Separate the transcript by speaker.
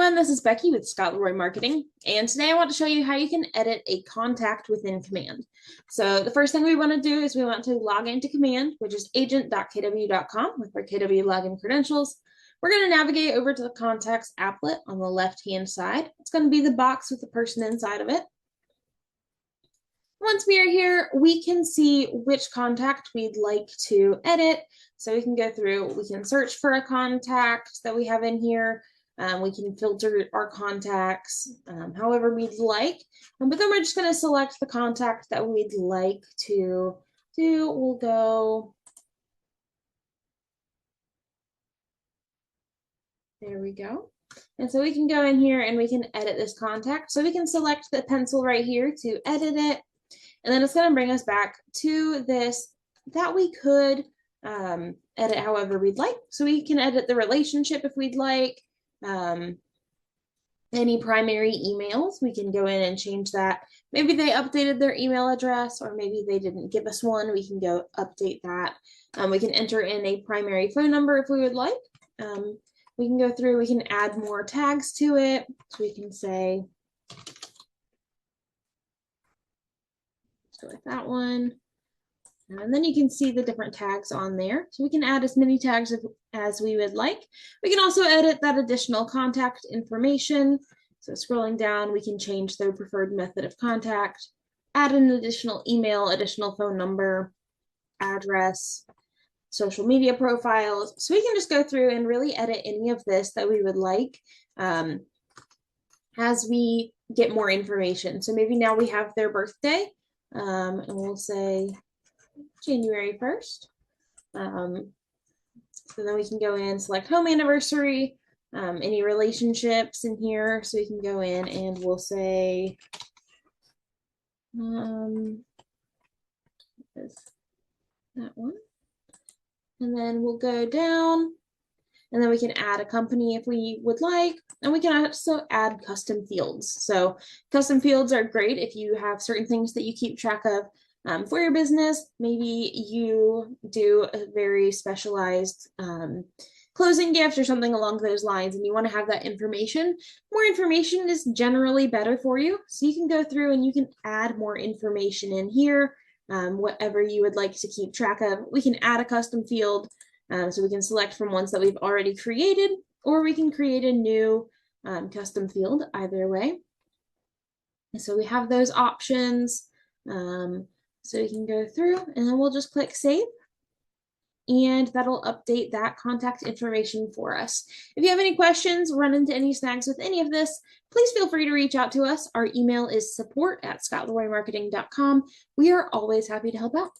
Speaker 1: everyone, this is Becky with Scott Leroy Marketing, and today I want to show you how you can edit a contact within Command. So the first thing we want to do is we want to log into Command, which is agent.kw.com with our KW login credentials. We're going to navigate over to the Contacts applet on the left-hand side. It's going to be the box with the person inside of it. Once we are here, we can see which contact we'd like to edit. So we can go through, we can search for a contact that we have in here. We can filter our contacts however we'd like. But then we're just going to select the contact that we'd like to do. We'll go. There we go. And so we can go in here and we can edit this contact. So we can select the pencil right here to edit it. And then it's going to bring us back to this that we could edit however we'd like. So we can edit the relationship if we'd like. Any primary emails, we can go in and change that. Maybe they updated their email address, or maybe they didn't give us one. We can go update that. We can enter in a primary phone number if we would like. We can go through, we can add more tags to it. So we can say, with that one, and then you can see the different tags on there. So we can add as many tags as we would like. We can also edit that additional contact information. So scrolling down, we can change their preferred method of contact, add an additional email, additional phone number, address, social media profiles. So we can just go through and really edit any of this that we would like as we get more information. So maybe now we have their birthday. And we'll say January 1st. So then we can go in, select home anniversary, any relationships in here. So we can go in and we'll say, that one. And then we'll go down and then we can add a company if we would like. And we can also add custom fields. So custom fields are great if you have certain things that you keep track of for your business. Maybe you do a very specialized closing gift or something along those lines, and you want to have that information. More information is generally better for you. So you can go through and you can add more information in here, whatever you would like to keep track of. We can add a custom field. So we can select from ones that we've already created, or we can create a new custom field, either way. So we have those options. So we can go through and then we'll just click save. And that'll update that contact information for us. If you have any questions, run into any snags with any of this, please feel free to reach out to us. Our email is support@scottleroymarketing.com. We are always happy to help out.